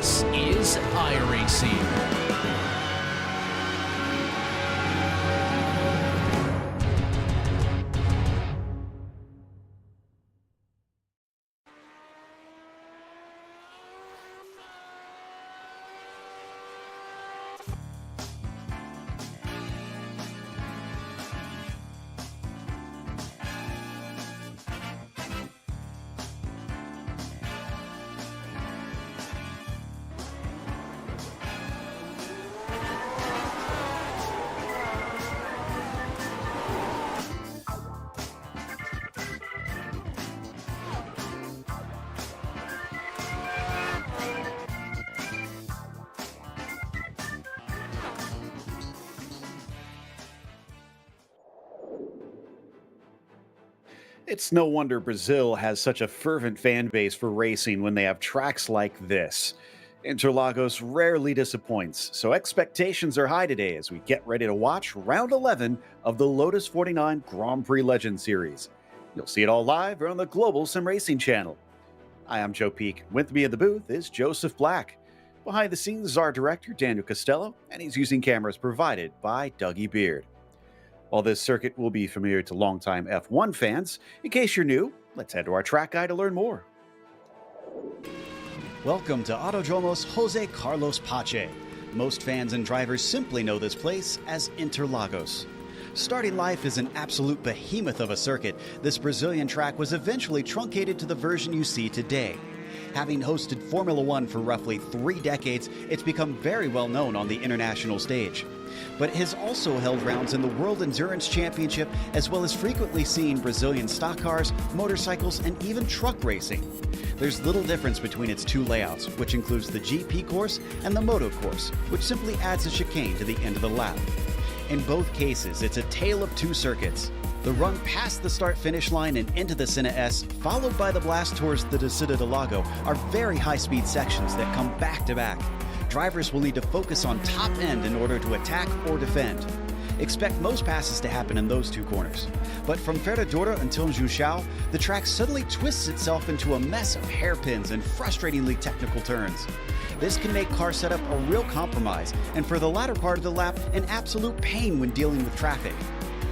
This is iRacing. It's no wonder Brazil has such a fervent fan base for racing when they have tracks like this. Interlagos rarely disappoints, so expectations are high today as we get ready to watch round 11 of the Lotus 49 Grand Prix Legend Series. You'll see it all live on the Global SimRacing Channel. Hi, I'm Joe Peak. With me in the booth is Joseph Black. Behind the scenes is our director, Daniel Costello, and he's using cameras provided by Dougie Beard. While this circuit will be familiar to longtime F1 fans, in case you're new, let's head to our track guide to learn more. Welcome to Autodromos Jose Carlos Pache. Most fans and drivers simply know this place as Interlagos. Starting life as an absolute behemoth of a circuit, this Brazilian track was eventually truncated to the version you see today. Having hosted Formula One for roughly 3 decades, it's become very well known on the international stage. But it has also held rounds in the World Endurance Championship, as well as frequently seen Brazilian stock cars, motorcycles, and even truck racing. There's little difference between its two layouts, which includes the GP course and the Moto course, which simply adds a chicane to the end of the lap. In both cases, it's a tale of two circuits. The run past the start-finish line and into the Senna S, followed by the blast towards the Descida do Lago, are very high-speed sections that come back-to-back. Drivers will need to focus on top end in order to attack or defend. Expect most passes to happen in those two corners. But from Ferradura until Juchao, the track suddenly twists itself into a mess of hairpins and frustratingly technical turns. This can make car setup a real compromise, and for the latter part of the lap, an absolute pain when dealing with traffic.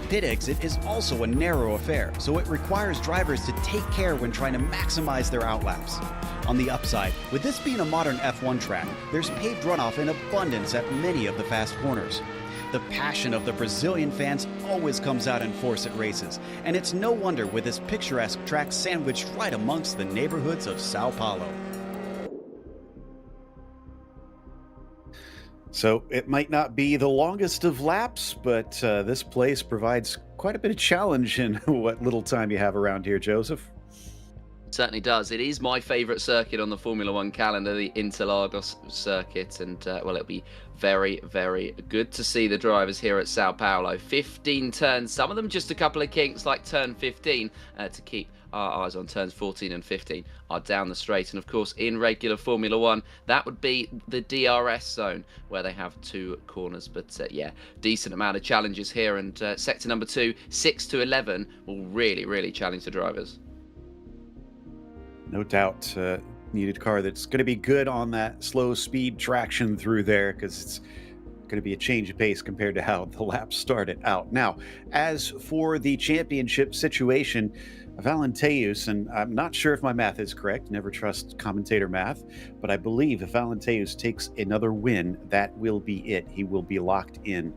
Pit exit is also a narrow affair, so it requires drivers to take care when trying to maximize their outlaps. On the upside, with this being a modern F1 track, there's paved runoff in abundance at many of the fast corners. The passion of the Brazilian fans always comes out in force at races, and it's no wonder with this picturesque track sandwiched right amongst the neighborhoods of Sao Paulo. So it might not be the longest of laps, but this place provides quite a bit of challenge in what little time you have around here, Joseph. Certainly does. It is my favourite circuit on the Formula One calendar, the Interlagos circuit, and well, it'll be very, very good to see the drivers here at Sao Paulo. 15 turns, some of them just a couple of kinks, like turn 15, to keep our eyes on turns 14 and 15 are down the straight. And of course, in regular Formula One, that would be the DRS zone where they have 2 corners. But yeah, decent amount of challenges here, and sector number 2, 6 to 11 will really, really challenge the drivers. No doubt, needed a car that's going to be good on that slow speed traction through there, because it's going to be a change of pace compared to how the laps started out. Now, as for the championship situation, Valenteus, and I'm not sure if my math is correct, never trust commentator math, but I believe if Valenteus takes another win, that will be it. He will be locked in.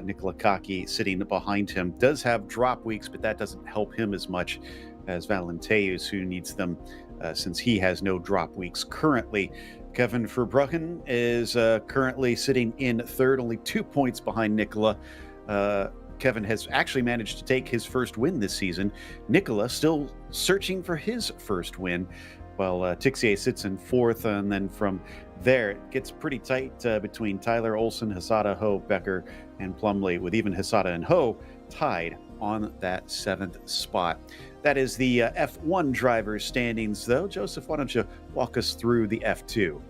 Nicola Kaki sitting behind him does have drop weeks, but that doesn't help him as much as Valenteus, who needs them since he has no drop weeks currently. Kevin Verbruggen is currently sitting in third, only 2 points behind Nicola. Kevin has actually managed to take his first win this season. Nicola still searching for his first win, while Tixier sits in fourth, and then from there it gets pretty tight between Tyler Olsen, Hesada, Ho, Becker, and Plumley, with even Hesada and Ho tied on that 7th spot. That is the F1 drivers standings, though. Joseph, why don't you walk us through the F2?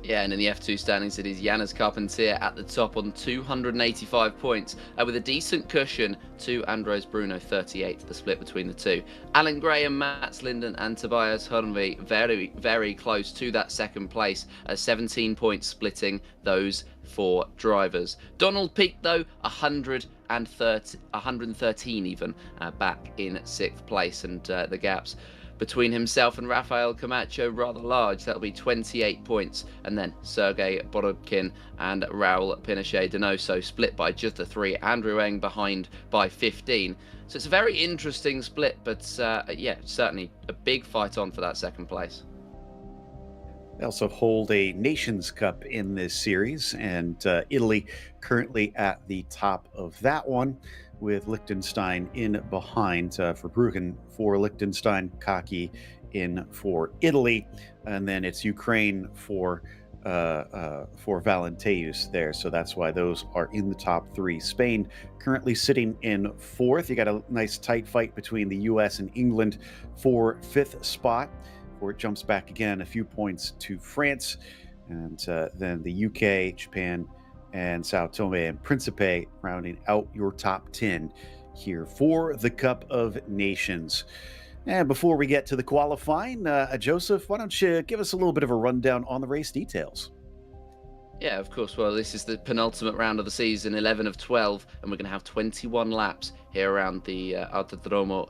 Yeah, and in the F2 standings, it is Yannis Carpentier at the top on 285 points, with a decent cushion to Andres Bruno, 38, the split between the two. Alan Graham, Mats Linden and Tobias Hörnvi very, very close to that second place, 17 points splitting those four drivers. Donald Peake, though, 113 even, back in 6th place, and the gaps between himself and Rafael Camacho rather large. That'll be 28 points. And then Sergei Borodkin and Raul Pinochet Donoso split by just the 3. Andrew Eng behind by 15. So it's a very interesting split, but yeah, certainly a big fight on for that second place. They also hold a Nations Cup in this series, and Italy currently at the top of that one, with Liechtenstein in behind for Bruggen for Liechtenstein, Kaki in for Italy, and then it's Ukraine for Valenteus there. So that's why those are in the top 3. Spain currently sitting in 4th. You got a nice tight fight between the US and England for 5th spot, before it jumps back again a few points to France, and then the UK, Japan, and Sao Tome and Principe rounding out your top 10 here for the Cup of Nations. And before we get to the qualifying, Joseph, why don't you give us a little bit of a rundown on the race details? Yeah, of course. Well, this is the penultimate round of the season, 11 of 12, and we're going to have 21 laps here around the Autodromo.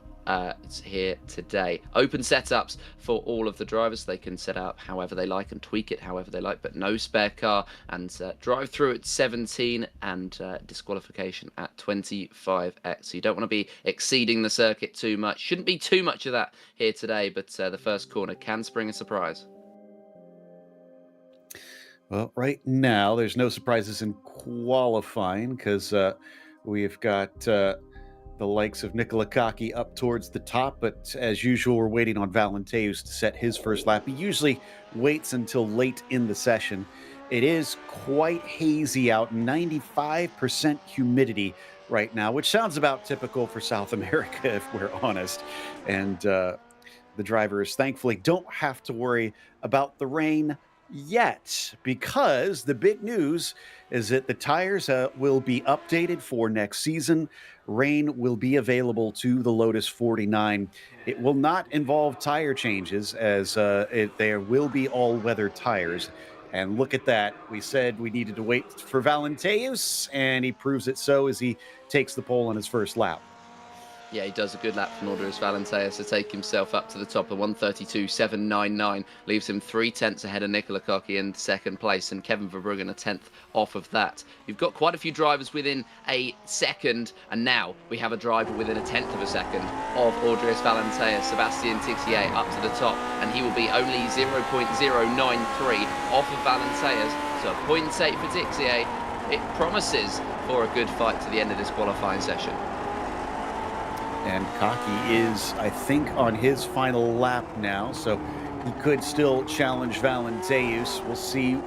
It's here today. Open setups for all of the drivers. They can set up however they like and tweak it however they like, but no spare car, and drive through at 17 and disqualification at 25x. So you don't want to be exceeding the circuit too much. Shouldn't be too much of that here today, but the first corner can spring a surprise. Well, right now there's no surprises in qualifying, because we've got the likes of Nicola Kaki up towards the top, but as usual, we're waiting on Valenteus to set his first lap. He usually waits until late in the session. It is quite hazy out, 95% humidity right now, which sounds about typical for South America, if we're honest. And the drivers, thankfully, don't have to worry about the rain yet, because the big news is that the tires will be updated for next season. Rain will be available to the Lotus 49. It will not involve tire changes, as there will be all-weather tires. And look at that. We said we needed to wait for Valenteus, and he proves it so as he takes the pole on his first lap. Yeah, he does a good lap from Audrey Valenteus to take himself up to the top of 132.799, leaves him 0.3 ahead of Nicola Kaki in second place, and Kevin Verbruggen a 10th off of that. You've got quite a few drivers within a second, and now we have a driver within a 10th of a second of Audrey Valenteus. Sebastian Tixier up to the top, and he will be only 0.093 off of Valenteus, so 0.8 for Tixier. It promises for a good fight to the end of this qualifying session. And Kaki is, I think, on his final lap now, so he could still challenge Valenteus. We'll see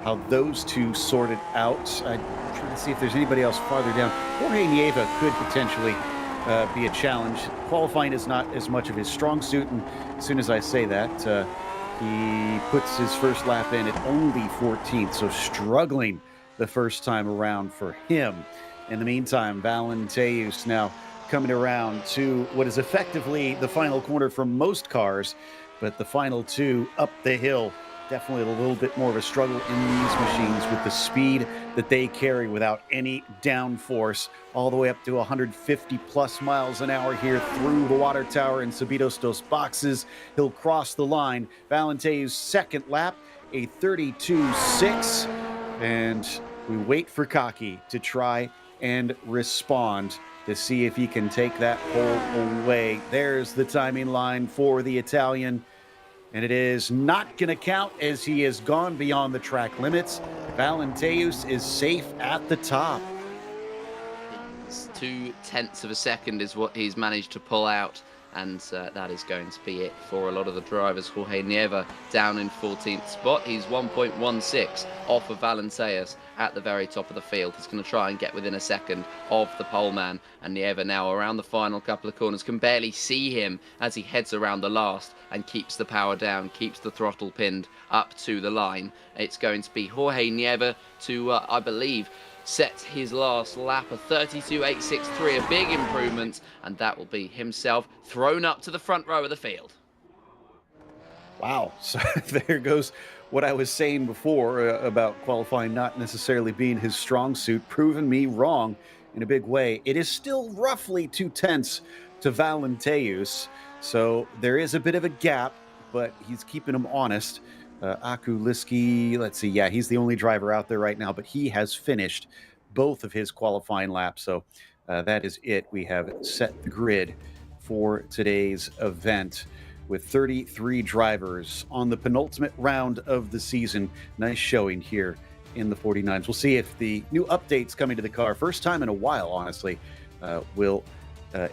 how those two sort it out. I'm trying to see if there's anybody else farther down. Jorge Nieva could potentially be a challenge. Qualifying is not as much of his strong suit, and as soon as I say that, he puts his first lap in at only 14th, so struggling the first time around for him. In the meantime, Valenteus now coming around to what is effectively the final corner for most cars, but the final two up the hill, definitely a little bit more of a struggle in these machines with the speed that they carry without any downforce, all the way up to 150 plus miles an hour here through the water tower in Subidos dos Boxes. He'll cross the line. Valenteus' second lap, a 32.6, and we wait for Kaki to try and respond to see if he can take that pole away. There's the timing line for the Italian, and it is not going to count as he has gone beyond the track limits. Valenteus is safe at the top. 0.2 of a second is what he's managed to pull out and that is going to be it for a lot of the drivers. Jorge Nieva down in 14th spot. He's 1.16 off of Valenteus at the very top of the field. He's going to try and get within a second of the pole man, and Nieva now around the final couple of corners can barely see him as he heads around the last and keeps the power down, keeps the throttle pinned up to the line. It's going to be Jorge Nieva to, I believe, set his last lap, a 32.863, a big improvement, and that will be himself thrown up to the front row of the field. Wow. So there goes what I was saying before about qualifying not necessarily being his strong suit, proving me wrong in a big way. It is still roughly 2/10 to Valenteus, so there is a bit of a gap, but he's keeping him honest. Akuliski, let's see, yeah, he's the only driver out there right now, but he has finished both of his qualifying laps, so that is it. We have set the grid for today's event with 33 drivers on the penultimate round of the season. Nice showing here in the 49s. We'll see if the new updates coming to the car, first time in a while, honestly, will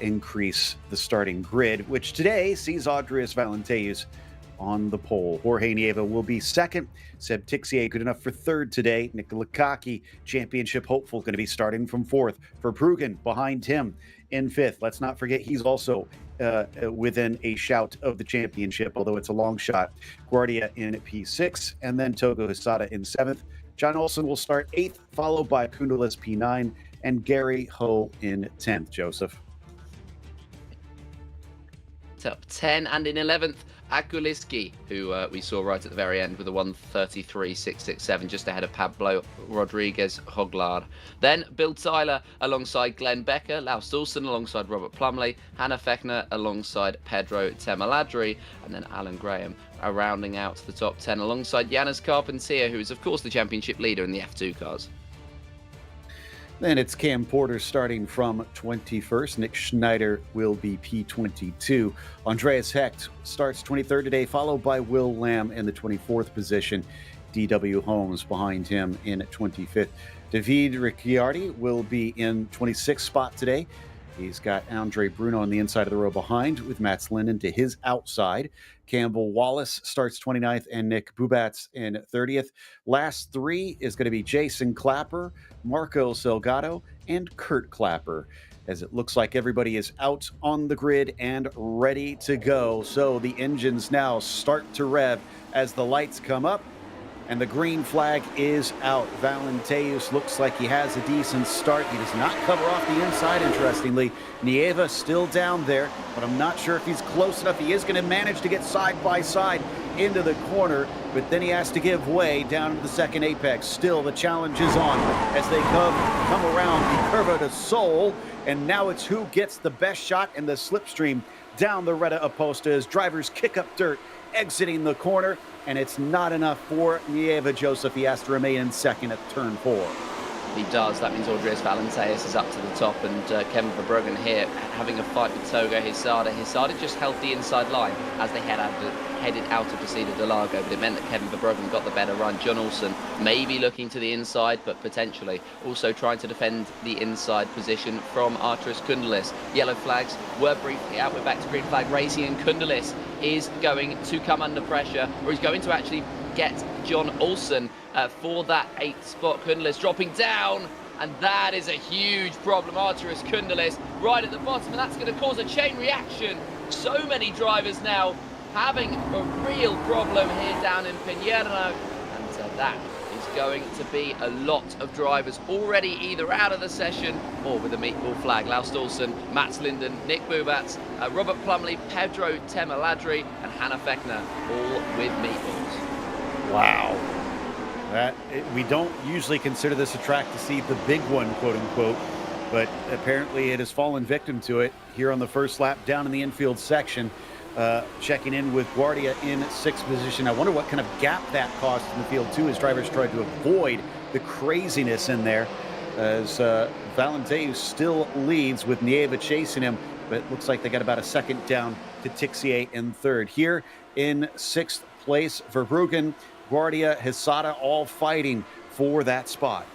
increase the starting grid, which today sees Andreas Valenteus on the pole. Jorge Nieva will be second. Seb Tixier good enough for third today. Nicola Kaki, championship hopeful, going to be starting from fourth. Verbruggen behind him in fifth. Let's not forget he's also within a shout of the championship, although it's a long shot. Guardia in P6, and then Togo Hisada in seventh. John Olsen will start eighth, followed by Kundalis P9, and Gary Ho in 10th. Joseph. Top 10, and in 11th, Akuliski, who we saw right at the very end with a 1:33.667, just ahead of Pablo Rodriguez Hoglar. Then Bill Tyler alongside Glenn Becker, Laus Dawson alongside Robert Plumley, Hannah Fechner alongside Pedro Temaladri, and then Alan Graham rounding out the top 10 alongside Yannis Carpentier, who is of course the championship leader in the F2 cars. Then it's Cam Porter starting from 21st. Nick Schneider will be P22. Andreas Hecht starts 23rd today, followed by Will Lamb in the 24th position. D.W. Holmes behind him in 25th. David Ricciardi will be in 26th spot today. He's got Andre Bruno on the inside of the row behind, with Mats Linden to his outside. Campbell Wallace starts 29th, and Nick Bubatz in 30th. Last three is going to be Jason Clapper, Marco Salgado, and Kurt Clapper, as it looks like everybody is out on the grid and ready to go. So the engines now start to rev as the lights come up, and the green flag is out. Valenteus looks like he has a decent start. He does not cover off the inside, interestingly. Nieva still down there, but I'm not sure if he's close enough. He is going to manage to get side by side into the corner, but then he has to give way down to the second apex. Still, the challenge is on as they come around the Curva de Sol, and now it's who gets the best shot in the slipstream down the Reta Aposta as drivers kick up dirt, exiting the corner, and it's not enough for Nieva Joseph. He has to remain in second at turn 4. He does. That means Andreas Valenteus is up to the top, and Kevin Verbruggen here having a fight with Togo Hisada. Hisada just held the inside line as they headed out of Placida de Lago, but it meant that Kevin Verbruggen got the better run. John Olsen maybe looking to the inside, but potentially also trying to defend the inside position from Arturis Kundalis. Yellow flags were briefly out. We're back to green flag racing, and Kundalis is going to come under pressure, or he's going to actually get John Olsen for that 8th spot. Kundalis dropping down, and that is a huge problem. Arturis Kundalis right at the bottom, and that's going to cause a chain reaction. So many drivers now having a real problem here down in Pinierno, and that is going to be a lot of drivers already either out of the session or with a meatball flag. Laus Dawson, Mats Linden, Nick Bubatz, Robert Plumley, Pedro Temaladri, and Hannah Fechner, all with meatballs. Wow. We don't usually consider this a track to see the big one, quote unquote, but apparently it has fallen victim to it here on the first lap down in the infield section. Checking in with Guardia in 6th position. I wonder what kind of gap that cost in the field too, as drivers tried to avoid the craziness in there, as Valenteus still leads with Nieva chasing him, but it looks like they got about a second down to Tixier in 3rd. Here in 6th place, Verbruggen, Guardia, Hisada all fighting for that spot.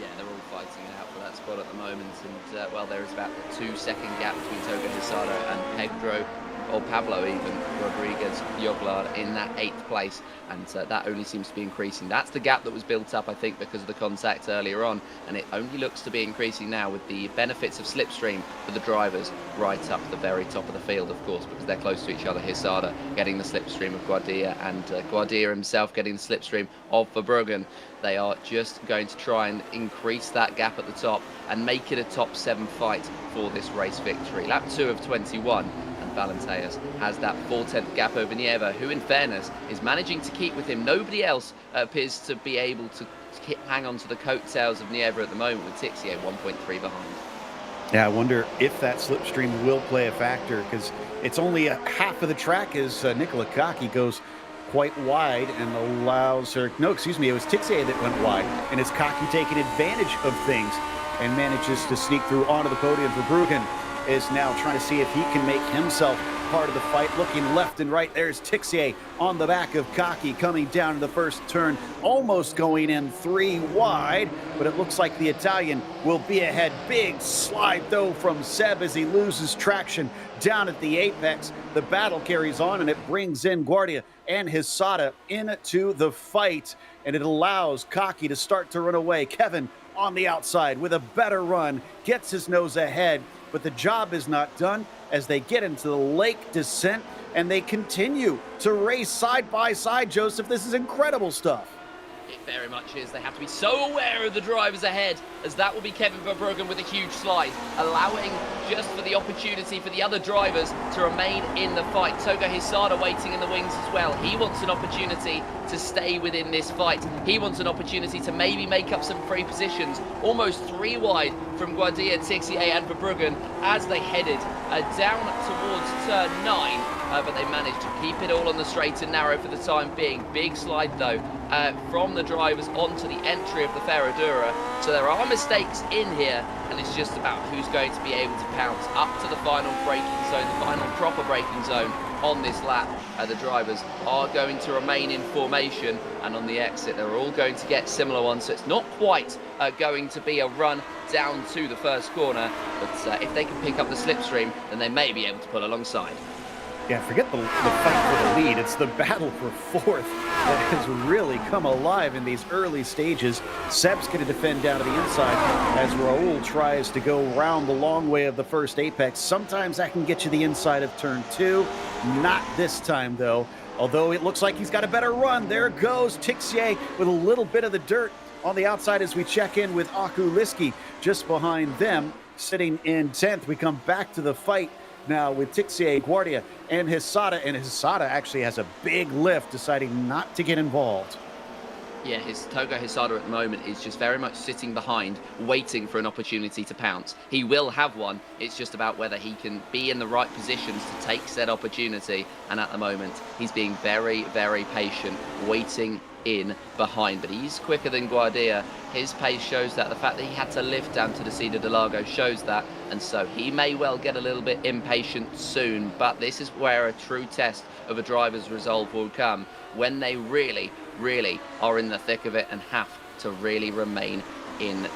Yeah, they're all fighting it out for that spot. spot at the moment, and well, there is about a 2-second gap between Togo Hisado and Pedro, or Pablo even, Rodriguez Joglard in that 8th place, and that only seems to be increasing. That's the gap that was built up, I think, because of the contact earlier on, and it only looks to be increasing now with the benefits of slipstream for the drivers right up to the very top of the field, of course, because they're close to each other. Hisada getting the slipstream of Guardia, and Guardia himself getting the slipstream of Verbruggen. They are just going to try and increase that gap at the top and make it a top 7 fight for this race victory. Lap 2 of 21. Valenteas has that 4/10 gap over Nieva, who in fairness is managing to keep with him. Nobody else appears to be able to hang on to the coattails of Nieva at the moment, with Tixier 1.3 behind. Yeah, I wonder if that slipstream will play a factor, because it's only a half of the track as Nicola Kaki goes quite wide and allows her, no, excuse me, it was Tixier that went wide, and it's Kaki taking advantage of things and manages to sneak through onto the podium. Verbruggen is now trying to see if he can make himself part of the fight, looking left and right. There's Tixier on the back of Kaki coming down to the first turn, almost going in 3 wide, but it looks like the Italian will be ahead. Big slide though from Seb as he loses traction down at the apex. The battle carries on, and it brings in Guardia and Hisada into the fight, and it allows Kaki to start to run away. Kevin on the outside with a better run, gets his nose ahead, but the job is not done as they get into the lake descent, and they continue to race side by side. Joseph, this is incredible stuff. It very much is. They have to be so aware of the drivers ahead, as that will be Kevin Verbruggen with a huge slide, allowing just for the opportunity for the other drivers to remain in the fight. Togo Hisada waiting in the wings as well. He wants an opportunity to stay within this fight. He wants an opportunity to maybe make up some free positions, almost 3 wide from Guardia, Tixier and Verbruggen as they headed down towards turn 9. But they managed to keep it all on the straight and narrow for the time being. Big slide though from the drivers onto the entry of the Ferradura. So there are mistakes in here, and it's just about who's going to be able to pounce up to the final braking zone, the final proper braking zone on this lap. The drivers are going to remain in formation, and on the exit they're all going to get similar ones, so it's not quite going to be a run down to the first corner, but if they can pick up the slipstream, then they may be able to pull alongside. Yeah, forget the fight for the lead. It's the battle for fourth that has really come alive in these early stages. Seb's going to defend down to the inside as Raul tries to go around the long way of the first apex. Sometimes that can get you the inside of turn 2. Not this time, though. Although it looks like he's got a better run. There goes Tixier with a little bit of the dirt on the outside as we check in with Aku Liski just behind them, sitting in 10th. We come back to the fight now with Tixier, Guardia, and Hisada. And Hisada actually has a big lift, deciding not to get involved. Yeah, his Togo Hisada at the moment is just very much sitting behind, waiting for an opportunity to pounce. He will have one. It's just about whether he can be in the right positions to take said opportunity. And at the moment, he's being very, very patient, waiting in behind. But he's quicker than Guardia. His pace shows that. The fact that he had to lift down to the Cida de Lago shows that. And so he may well get a little bit impatient soon. But this is where a true test of a driver's resolve will come, when they really are in the thick of it and have to really remain in.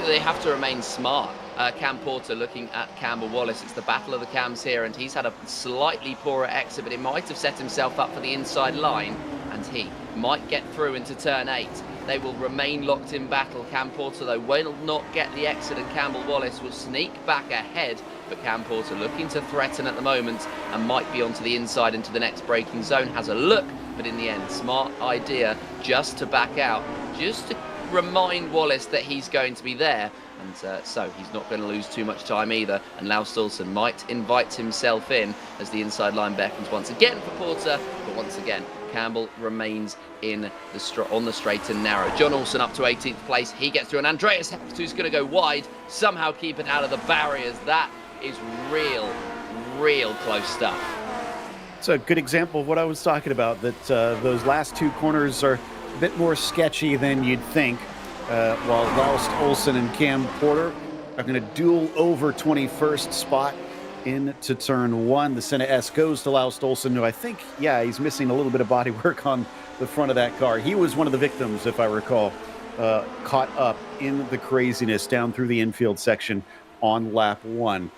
They have to remain smart. Cam Porter looking at Campbell Wallace. It's the battle of the cams here, and he's had a slightly poorer exit, but it might have set himself up for the inside line, and he might get through into turn 8. They will remain locked in battle. Cam Porter, though, will not get the exit, and Campbell Wallace will sneak back ahead. But Cam Porter looking to threaten at the moment and might be onto the inside into the next braking zone. Has a look, but in the end, smart idea just to back out, just to remind Wallace that he's going to be there. And so he's not going to lose too much time either. And Laus Stolson might invite himself in as the inside line beckons once again for Porter. But once again, Campbell remains in on the straight and narrow. John Olsen up to 18th place. He gets through, and Andreas Hecht, who's going to go wide, somehow keep it out of the barriers. That is real close stuff. It's a good example of what I was talking about, that those last 2 corners are a bit more sketchy than you'd think. While Laus Olsen and Cam Porter are going to duel over 21st spot into turn 1. The Senna S goes to Laus Olsen, who I think, he's missing a little bit of body work on the front of that car. He was one of the victims, if I recall, caught up in the craziness down through the infield section on lap 1.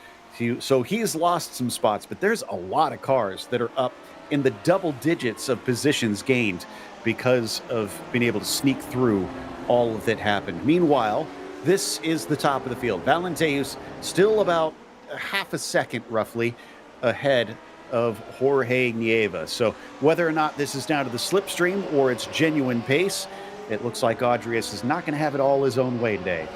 So he's lost some spots, but there's a lot of cars that are up in the double digits of positions gained because of being able to sneak through all that happened. Meanwhile, this is the top of the field. Valenteus still about half a second roughly ahead of Jorge Nieva. So whether or not this is down to the slipstream or it's genuine pace, it looks like Adrius is not going to have it all his own way today.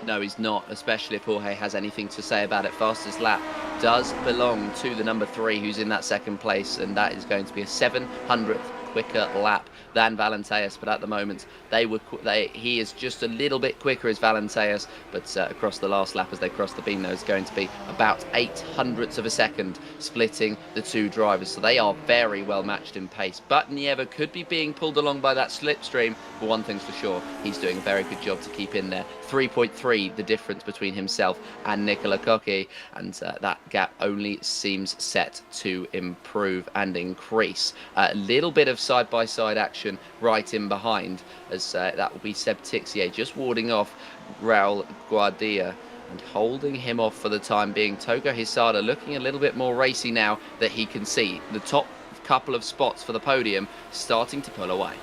No, he's not, especially if Jorge has anything to say about it. Fastest lap does belong to the number 3, who's in that second place, and that is going to be a 700th quicker lap than Valenteus, but at the moment he is just a little bit quicker as Valenteus, but across the last lap as they cross the beam, there's going to be about 800ths of a second splitting the two drivers, so they are very well matched in pace. But Nieva could be being pulled along by that slipstream, but one thing's for sure, he's doing a very good job to keep in there. 3.3 the difference between himself and Nicola Cocchi, and that gap only seems set to improve and increase. A little bit of side-by-side action right in behind, as that will be Seb Tixier just warding off Raul Guardia and holding him off for the time being. Togo Hisada looking a little bit more racy now that he can see the top couple of spots for the podium starting to pull away.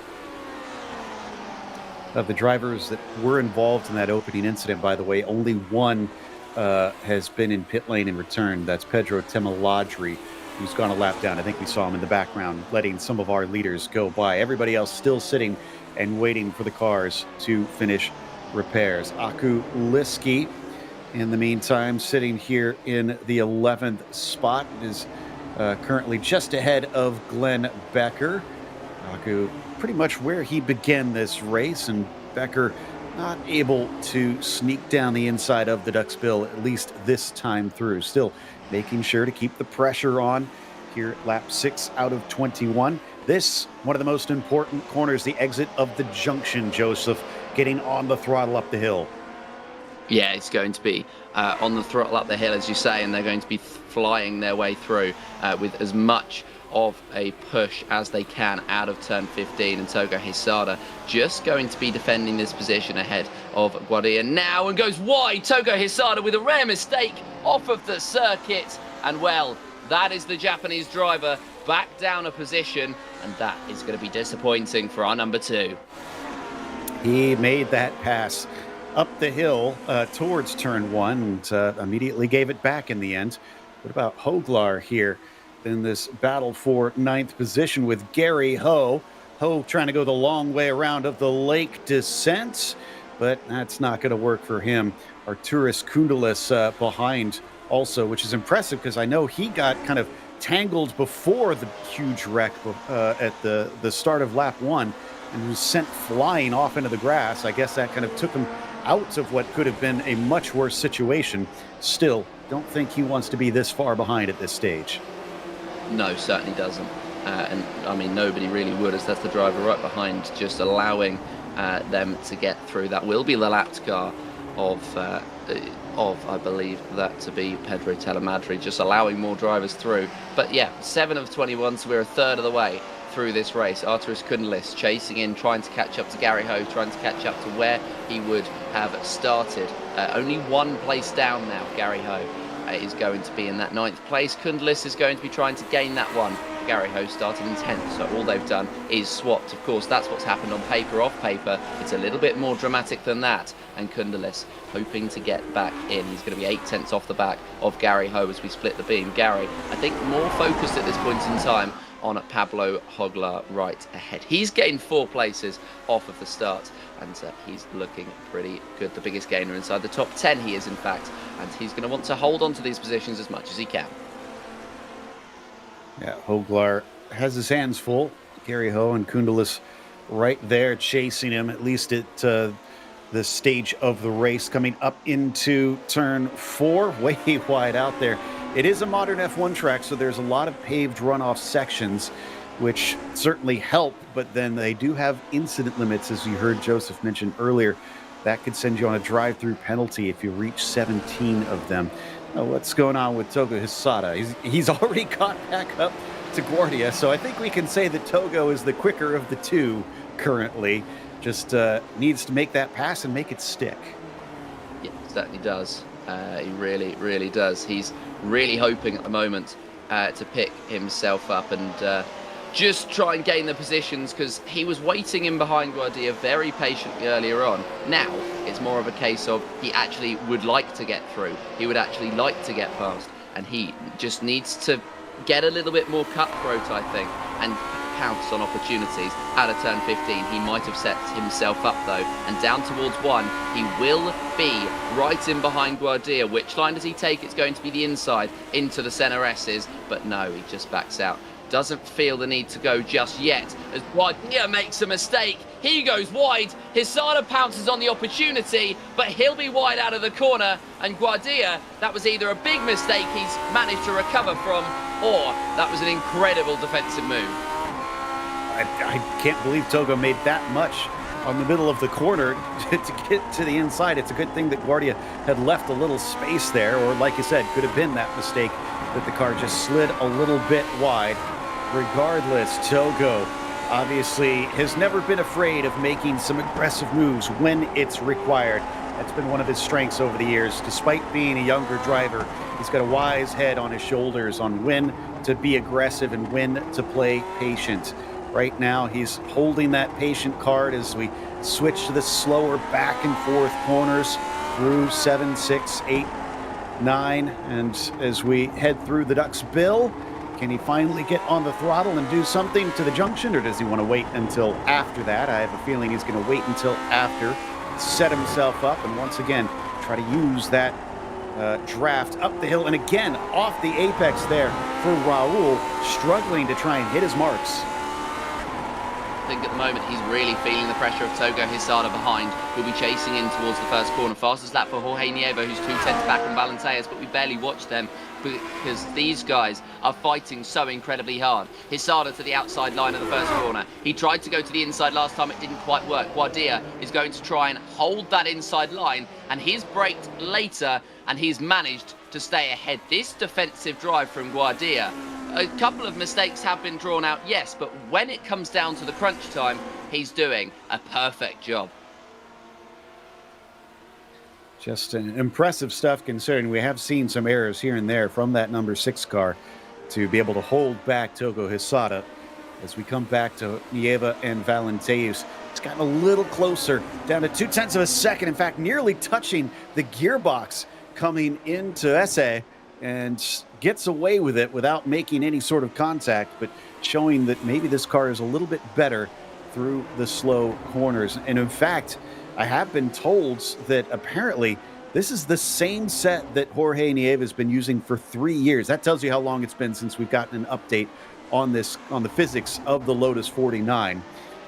Of the drivers that were involved in that opening incident, by the way, only one has been in pit lane in return. That's Pedro Temaladri, who's gone a lap down. I think we saw him in the background letting some of our leaders go by. Everybody else still sitting and waiting for the cars to finish repairs. Aku Liski, in the meantime, sitting here in the 11th spot, is currently just ahead of Glenn Becker. Aku pretty much where he began this race, and Becker not able to sneak down the inside of the Ducksbill, at least this time through. Still making sure to keep the pressure on here at lap 6 out of 21. This, one of the most important corners, the exit of the junction, Joseph, getting on the throttle up the hill. Yeah, it's going to be on the throttle up the hill, as you say, and they're going to be flying their way through with as much of a push as they can out of turn 15, and Togo Hisada just going to be defending this position ahead of Guardia now, and goes wide. Togo Hisada with a rare mistake off of the circuit, and well, that is the Japanese driver back down a position, and that is going to be disappointing for our number 2. He made that pass up the hill towards turn 1 and immediately gave it back in the end. What about Hoglar here in this battle for 9th position with Gary Ho? Ho trying to go the long way around of the lake descent, but that's not going to work for him. Arturas Kundalis behind also, which is impressive because I know he got kind of tangled before the huge wreck at the start of lap 1 and was sent flying off into the grass. I guess that kind of took him out of what could have been a much worse situation. Still, don't think he wants to be this far behind at this stage. No, certainly doesn't. And I mean, nobody really would, as that's the driver right behind, just allowing them to get through. That will be the lapped car of I believe that to be Pedro Telemadri, just allowing more drivers through. But yeah, 7 of 21, so we're a third of the way through this race. Arturas Kundalis chasing in, trying to catch up to Gary Ho, trying to catch up to where he would have started. Only one place down now, Gary Ho is going to be in that 9th place. Kundalis is going to be trying to gain that one. Gary Ho started in 10th, so all they've done is swapped. Of course, that's what's happened on paper. Off paper, it's a little bit more dramatic than that, and Kundalis hoping to get back in. He's going to be 8 tenths off the back of Gary Ho as we split the beam. Gary, I think, more focused at this point in time on Pablo Hoglar right ahead. He's gained 4 places off of the start, and he's looking pretty good. The biggest gainer inside the top 10 he is, in fact, and he's going to want to hold on to these positions as much as he can. Yeah, Hoglar has his hands full. Gary Ho and Kundalis right there chasing him, at least at this stage of the race, coming up into turn 4, way wide out there. It is a modern F1 track, so there's a lot of paved runoff sections, which certainly help, but then they do have incident limits, as you heard Joseph mention earlier. That could send you on a drive-through penalty if you reach 17 of them. What's going on with Togo Hisada? He's already caught back up to Guardia, so I think we can say that Togo is the quicker of the two currently. just needs to make that pass and make it stick. Yeah, certainly does. He really, really does. He's really hoping at the moment to pick himself up and just try and gain the positions, because he was waiting in behind Guardia very patiently earlier on. Now it's more of a case of he actually would like to get through. He would actually like to get past, and he just needs to get a little bit more cutthroat, I think, and pounce on opportunities. Out of turn 15, he might have set himself up though, and down towards 1, he will be right in behind Guardia. Which line does he take? It's going to be the inside into the center S's, but no, he just backs out. Doesn't feel the need to go just yet, as Guardia makes a mistake. He goes wide. Hisada pounces on the opportunity, but he'll be wide out of the corner, and Guardia, that was either a big mistake he's managed to recover from, or that was an incredible defensive move. I can't believe Togo made that much on the middle of the corner to get to the inside. It's a good thing that Guardia had left a little space there, or like you said, could have been that mistake that the car just slid a little bit wide. Regardless, Togo obviously has never been afraid of making some aggressive moves when it's required. That's been one of his strengths over the years. Despite being a younger driver, he's got a wise head on his shoulders on when to be aggressive and when to play patient. Right now, he's holding that patient card as we switch to the slower back and forth corners through 7, 6, 8, 9. And as we head through the Duck's Bill, can he finally get on the throttle and do something to the junction, or does he want to wait until after that? I have a feeling he's going to wait until after, set himself up, and once again try to use that draft up the hill. And again, off the apex there for Raul, struggling to try and hit his marks. I think at the moment he's really feeling the pressure of Togo Hisada behind, who'll be chasing in towards the first corner. Fastest lap for Jorge Nieva, who's 2 tenths back on Balanteas, but we barely watch them because these guys are fighting so incredibly hard. Hisada to the outside line of the first corner. He tried to go to the inside last time, it didn't quite work. Guardia is going to try and hold that inside line, and he's braked later, and he's managed to stay ahead. This defensive drive from Guardia, a couple of mistakes have been drawn out, yes, but when it comes down to the crunch time, he's doing a perfect job. Just impressive stuff, considering we have seen some errors here and there from that number 6 car to be able to hold back Togo Hisada. As we come back to Nieva and Valenteus, it's gotten a little closer, down to 2 tenths of a second. In fact, nearly touching the gearbox coming into Esse, and gets away with it without making any sort of contact, but showing that maybe this car is a little bit better through the slow corners. And in fact, I have been told that apparently this is the same set that Jorge Nieva has been using for 3 years. That tells you how long it's been since we've gotten an update on this, on the physics of the Lotus 49.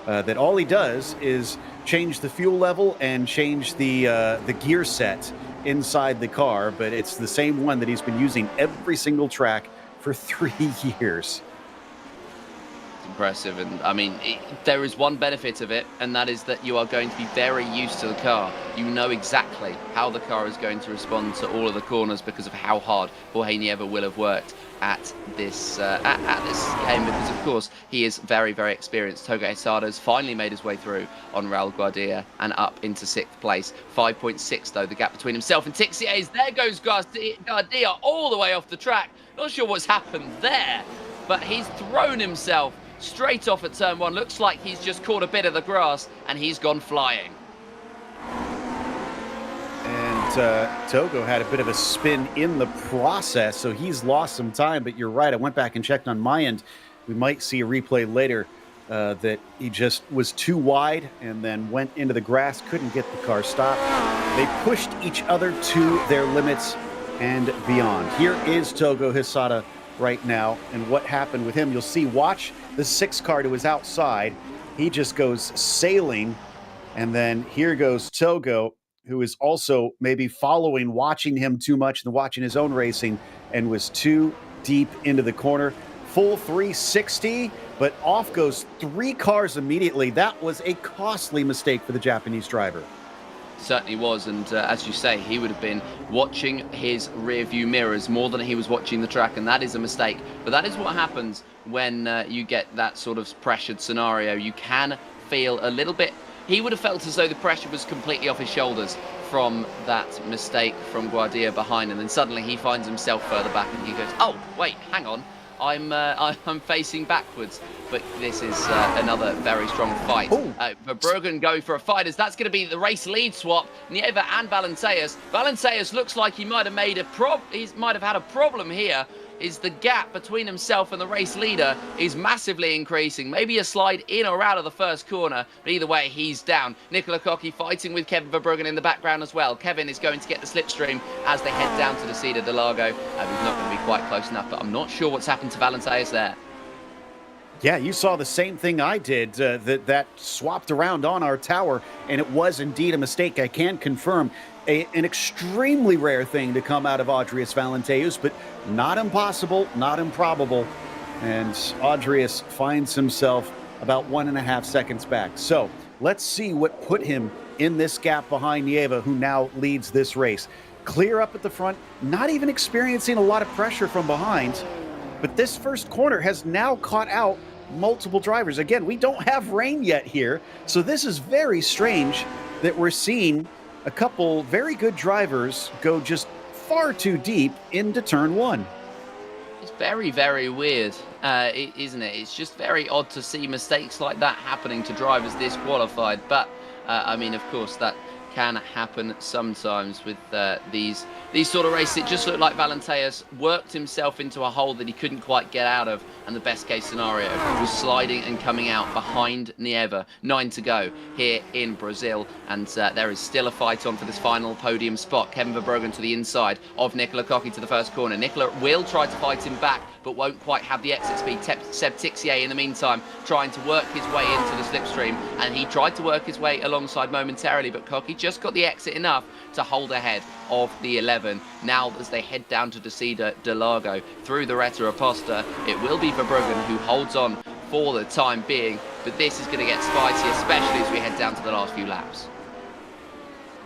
That all he does is change the fuel level and change the gear set inside the car, but it's the same one that he's been using every single track for 3 years. Impressive. And I mean, there is one benefit of it, and that is that you are going to be very used to the car. You know exactly how the car is going to respond to all of the corners because of how hard Jorge Nieva will have worked at this game, because of course he is very, very experienced. Togo Hisada's finally made his way through on Raul Guardia and up into 6th place. 5.6 though the gap between himself and Tixies. There goes Guardia all the way off the track. Not sure what's happened there, but he's thrown himself straight off at turn 1. Looks like he's just caught a bit of the grass and he's gone flying. And Togo had a bit of a spin in the process, so he's lost some time. But you're right, I went back and checked on my end. We might see a replay later that he just was too wide and then went into the grass, couldn't get the car stopped. They pushed each other to their limits and beyond. Here is Togo Hisada right now, and what happened with him, you'll see. Watch the 6 car to his outside. He just goes sailing, and then here goes Togo, who is also maybe watching him too much and watching his own racing, and was too deep into the corner. Full 360, but off goes 3 cars immediately. That was a costly mistake for the Japanese driver. Certainly was, and as you say, he would have been watching his rear view mirrors more than he was watching the track, and that is a mistake. But that is what happens when you get that sort of pressured scenario. You can feel a little bit he would have felt as though the pressure was completely off his shoulders from that mistake from Guardia behind, and then suddenly he finds himself further back and he goes, oh wait, hang on, I'm facing backwards. But this is another very strong fight. Verbruggen going for a fight, as that's going to be the race lead swap. Nieva and Valenteus. Valenteus looks like he might have had a problem here. Is the gap between himself and the race leader is massively increasing. Maybe a slide in or out of the first corner, but either way, he's down. Nicola Cocchi fighting with Kevin Verbruggen in the background as well. Kevin is going to get the slipstream as they head down to the Cida de Lago. He's not going to be quite close enough, but I'm not sure what's happened to Valenteus there. Yeah, you saw the same thing I did, that swapped around on our tower, and it was indeed a mistake. I can confirm an extremely rare thing to come out of Adrius Valenteus, but not impossible, not improbable. And Adrius finds himself about 1.5 seconds back. So let's see what put him in this gap behind Nieva, who now leads this race. Clear up at the front, not even experiencing a lot of pressure from behind. But this first corner has now caught out multiple drivers. Again, we don't have rain yet here, so this is very strange that we're seeing a couple very good drivers go just far too deep into turn one. It's very, very weird, isn't it? It's just very odd to see mistakes like that happening to drivers this qualified. But, I mean, of course, that can happen sometimes with these sort of races. It just looked like Valenteus worked himself into a hole that he couldn't quite get out of, and the best case scenario was sliding and coming out behind Nieva. 9 to go here in Brazil, and there is still a fight on for this final podium spot. Kevin Verbruggen to the inside of Nicola Cocchi to the first corner. Nicola will try to fight him back, but won't quite have the exit speed. Seb Tixier in the meantime trying to work his way into the slipstream, and he tried to work his way alongside momentarily, but Cocchi just got the exit enough to hold ahead of the 11. Now as they head down to the Cida de Lago through the Reta Aposta, it will be Verbruggen who holds on for the time being, but this is going to get spicy, especially as we head down to the last few laps.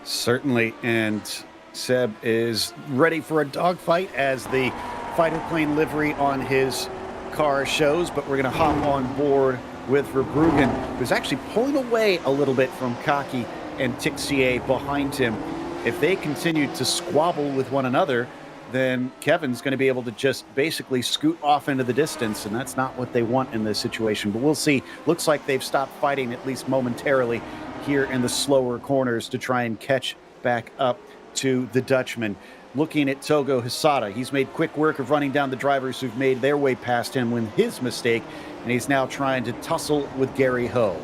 Certainly, and Seb is ready for a dogfight as the fighter plane livery on his car shows, but we're going to hop on board with Verbruggen, who's actually pulling away a little bit from Cocchi and Tixier behind him. If they continue to squabble with one another, then Kevin's going to be able to just basically scoot off into the distance, and that's not what they want in this situation. But we'll see. Looks like they've stopped fighting, at least momentarily, here in the slower corners to try and catch back up to the Dutchman. Looking at Togo Hisada, he's made quick work of running down the drivers who've made their way past him with his mistake, and he's now trying to tussle with Gary Ho.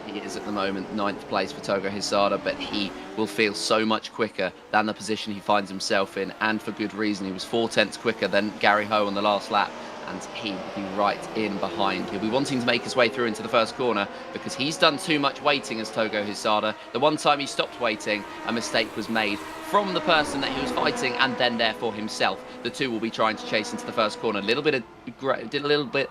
He is at the moment 9th place for Togo Hisada, but he will feel so much quicker than the position he finds himself in, and for good reason. He was 4/10 quicker than Gary Ho on the last lap, and he will be right in behind. He'll be wanting to make his way through into the first corner because he's done too much waiting as Togo Hisada. The one time he stopped waiting, a mistake was made from the person that he was fighting, and then therefore himself. The two will be trying to chase into the first corner. A little bit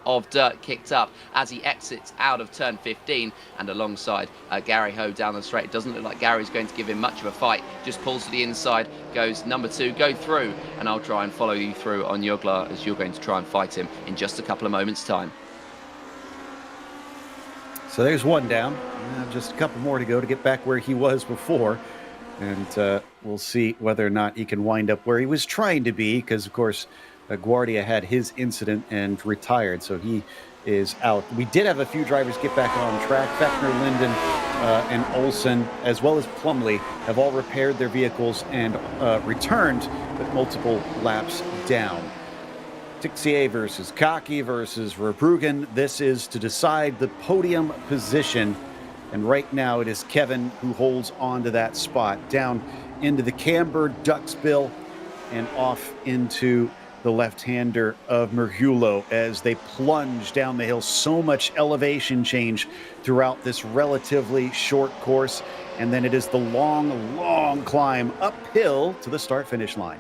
of dirt kicked up as he exits out of turn 15, and alongside Gary Ho down the straight. It doesn't look like Gary's going to give him much of a fight. Just pulls to the inside, goes number 2, go through, and I'll try and follow you through on Jogla as you're going to try and fight him in just a couple of moments' time. So there's one down. Just a couple more to go to get back where he was before. And we'll see whether or not he can wind up where he was trying to be, because, of course, Guardia had his incident and retired, so he is out. We did have a few drivers get back on track. Fechner, Linden, and Olsen, as well as Plumley, have all repaired their vehicles and returned, but multiple laps down. Tixier versus Cocchi versus Verbruggen. This is to decide the podium position. And right now it is Kevin who holds on to that spot, down into the camber, Ducksbill, and off into the left-hander of Mergulo as they plunge down the hill. So much elevation change throughout this relatively short course. And then it is the long, long climb uphill to the start-finish line.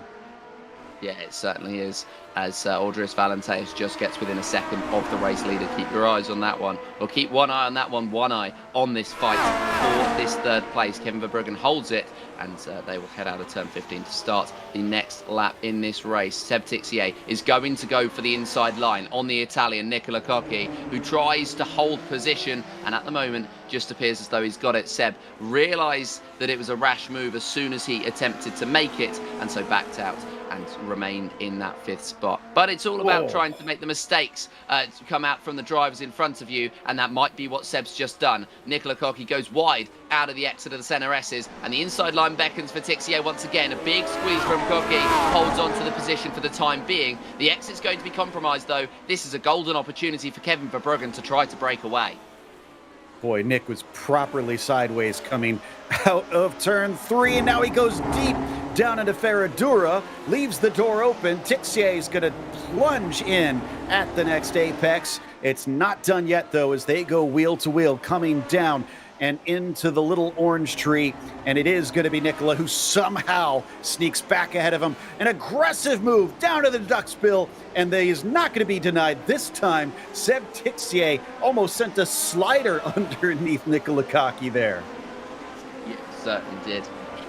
Yeah, it certainly is, as Audrius Valenteus just gets within a second of the race leader. Keep your eyes on that one, or keep one eye on that one, one eye on this fight for this third place. Kevin Verbruggen holds it, and they will head out of turn 15 to start the next lap in this race. Seb Tixier is going to go for the inside line on the Italian Nicola Cocchi, who tries to hold position, and at the moment just appears as though he's got it. Seb realised that it was a rash move as soon as he attempted to make it, and so backed out and remained in that 5th spot. But it's all about trying to make the mistakes to come out from the drivers in front of you, and that might be what Seb's just done. Nicola Cocchi goes wide out of the exit of the centre S's, and the inside line beckons for Tixier once again. A big squeeze from Cocchi, holds on to the position for the time being. The exit's going to be compromised though. This is a golden opportunity for Kevin Verbruggen to try to break away. Boy, Nick was properly sideways coming out of turn 3, and now he goes deep down into Ferradura, leaves the door open. Tixier is going to plunge in at the next apex. It's not done yet, though, as they go wheel to wheel, coming down and into the little orange tree, and it is going to be Nicola who somehow sneaks back ahead of him. An aggressive move down to the duckspill, and they is not going to be denied this time. Seb Tixier almost sent a slider underneath Nicola Cocchi there. Yeah, certainly did.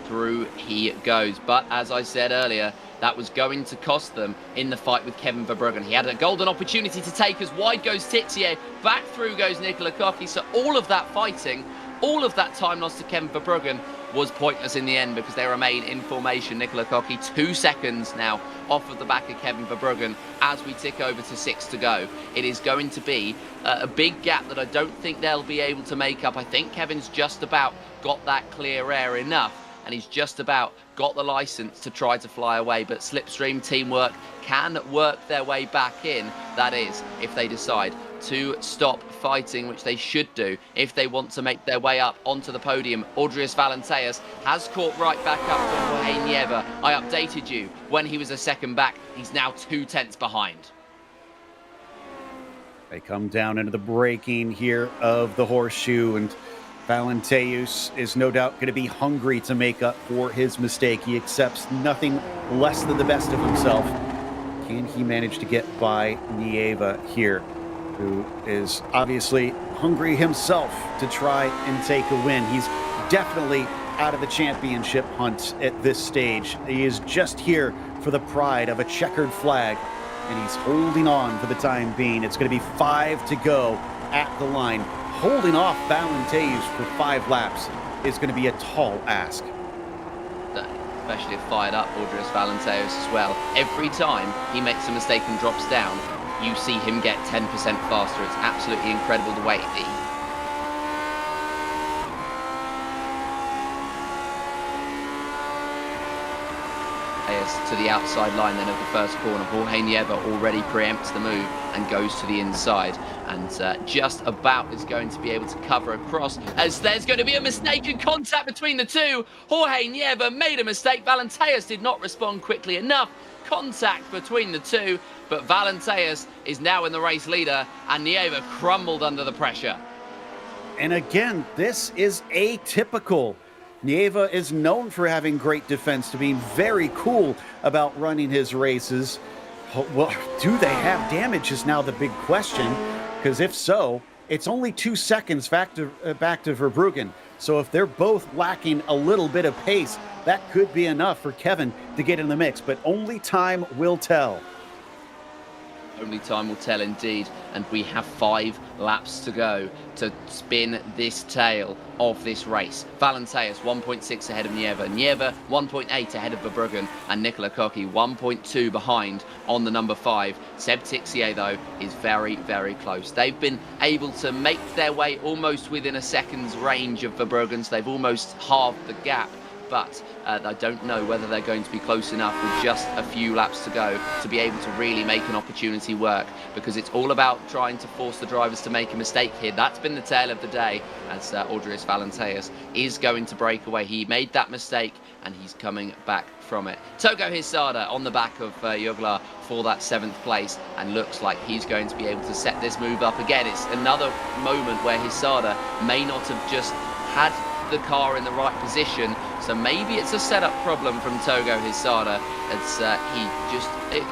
Through he goes, but as I said earlier, that was going to cost them in the fight with Kevin Verbruggen. He had a golden opportunity to take as wide goes Tixier, back through goes Nicola Cocchi, so all of that fighting, all of that time lost to Kevin Verbruggen was pointless in the end because they remain in formation. Nicola Cocchi 2 seconds now off of the back of Kevin Verbruggen as we tick over to 6 to go. It is going to be a big gap that I don't think they'll be able to make up. I think Kevin's just about got that clear air enough, and he's just about got the license to try to fly away, but Slipstream teamwork can work their way back in. That is, if they decide to stop fighting, which they should do if they want to make their way up onto the podium. Audrius Valenteus has caught right back up to Jorge Nieva. I updated you when he was a second back. He's now 2/10 behind. They come down into the braking here of the horseshoe, and Valenteus is no doubt going to be hungry to make up for his mistake. He accepts nothing less than the best of himself. Can he manage to get by Nieva here, who is obviously hungry himself to try and take a win? He's definitely out of the championship hunt at this stage. He is just here for the pride of a checkered flag, and he's holding on for the time being. It's going to be 5 to go at the line. Holding off Valenteus for 5 laps is going to be a tall ask. Especially fired up Audrius Valenteus as well. Every time he makes a mistake and drops down, you see him get 10% faster. It's absolutely incredible the way to the outside line then of the first corner. Jorge Nieva already preempts the move and goes to the inside, and just about is going to be able to cover across, as there's going to be a mistake in contact between the two. Jorge Nieva made a mistake. Valenteus did not respond quickly enough. Contact between the two, but Valenteus is now in the race leader, and Nieva crumbled under the pressure. And again, this is atypical. Nieva is known for having great defense, to being very cool about running his races. Well, do they have damage is now the big question, because if so, it's only 2 seconds back to Verbruggen. So if they're both lacking a little bit of pace, that could be enough for Kevin to get in the mix, but only time will tell. Only time will tell indeed, and we have 5 laps to go to spin this tail of this race. Valenteus 1.6 ahead of Nieva, Nieva 1.8 ahead of Verbruggen, and Nicola Cocchi 1.2 behind on the number 5. Seb Tixier though is very, very close. They've been able to make their way almost within a second's range of Verbruggen, so they've almost halved the gap. But I don't know whether they're going to be close enough with just a few laps to go to be able to really make an opportunity work, because it's all about trying to force the drivers to make a mistake here. That's been the tale of the day, as Audrius Valenteus is going to break away. He made that mistake and he's coming back from it. Togo Hisada on the back of Juglar for that 7th place, and looks like he's going to be able to set this move up again. It's another moment where Hisada may not have just had the car in the right position So maybe it's a setup problem from Togo Hisada as he just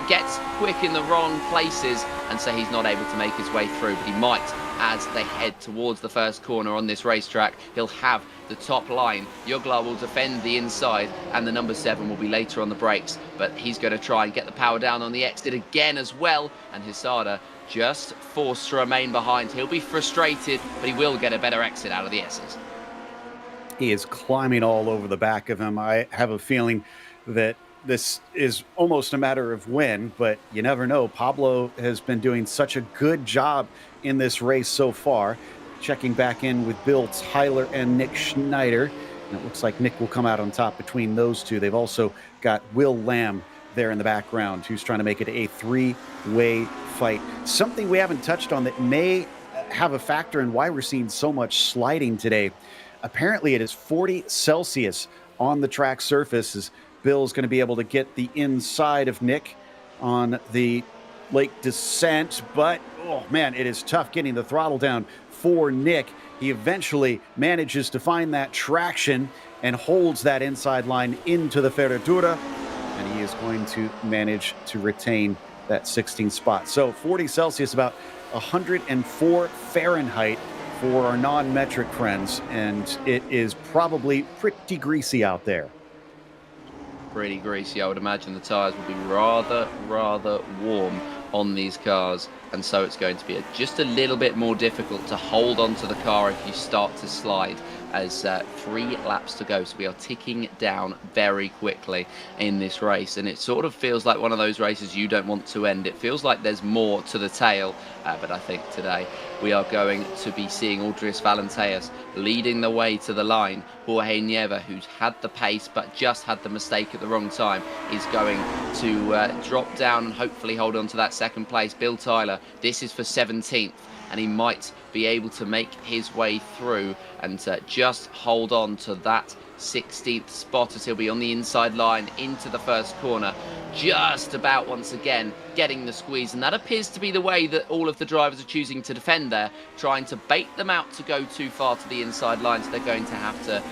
gets quick in the wrong places, and so he's not able to make his way through. But he might as they head towards the first corner on this racetrack. He'll have the top line. Juglar will defend the inside, and the number 7 will be later on the brakes. But he's going to try and get the power down on the exit again as well, and Hisada just forced to remain behind. He'll be frustrated, but he will get a better exit out of the S's. He is climbing all over the back of him. I have a feeling that this is almost a matter of when, but you never know. Pablo has been doing such a good job in this race so far. Checking back in with Bill Tyler and Nick Schneider. And it looks like Nick will come out on top between those two. They've also got Will Lamb there in the background, who's trying to make it a 3-way fight. Something we haven't touched on that may have a factor in why we're seeing so much sliding today. Apparently it is 40 Celsius on the track surface, as Bill's going to be able to get the inside of Nick on the lake descent, but oh man, it is tough getting the throttle down for Nick. He eventually manages to find that traction and holds that inside line into the Ferradura, and he is going to manage to retain that 16th spot. So 40 Celsius, about 104 Fahrenheit for our non-metric friends, and it is probably pretty greasy out there. Pretty greasy. I would imagine the tyres will be rather warm on these cars, and so it's going to be just a little bit more difficult to hold onto the car if you start to slide, as 3 laps to go. So we are ticking down very quickly in this race, and it sort of feels like one of those races you don't want to end. It feels like there's more to the tale, but I think today we are going to be seeing Andres Valenteus leading the way to the line. Jorge Nieva, who's had the pace but just had the mistake at the wrong time, is going to drop down and hopefully hold on to that second place. Bill Tyler, this is for 17th, and he might be able to make his way through and just hold on to that 16th spot as he'll be on the inside line into the first corner, just about once again getting the squeeze. And that appears to be the way that all of the drivers are choosing to defend there, trying to bait them out to go too far to the inside line. So they're going to have to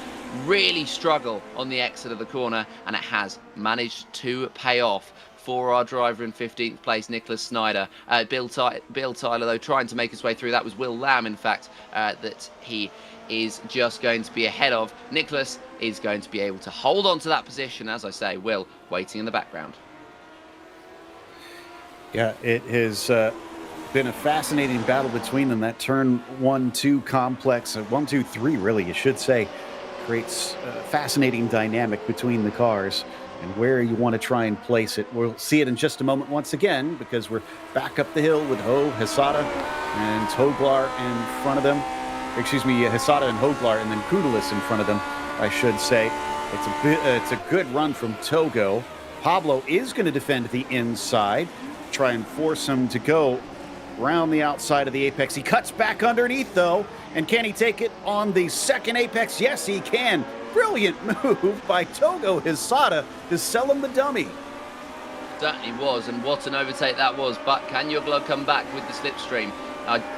really struggle on the exit of the corner, and it has managed to pay off for our driver in 15th place, Nicholas Snyder. Bill Tyler, though, trying to make his way through. That was Will Lamb, in fact, that he is just going to be ahead of. Nicholas is going to be able to hold on to that position. As I say, Will waiting in the background. Yeah, it has been a fascinating battle between them. That turn 1-2 complex, 1-2-3 really, you should say, creates a fascinating dynamic between the cars and where you want to try and place it. We'll see it in just a moment once again, because we're back up the hill with Hisada and Hoglar in front of them. Excuse me, Hisada and Hoglar, and then Kudelis in front of them, I should say. It's a good run from Togo. Pablo is going to defend the inside, try and force him to go around the outside of the apex. He cuts back underneath, though, and can he take it on the second apex? Yes, he can. Brilliant move by Togo Hisada to sell him the dummy. Certainly was, and what an overtake that was. But can Juglar come back with the slipstream?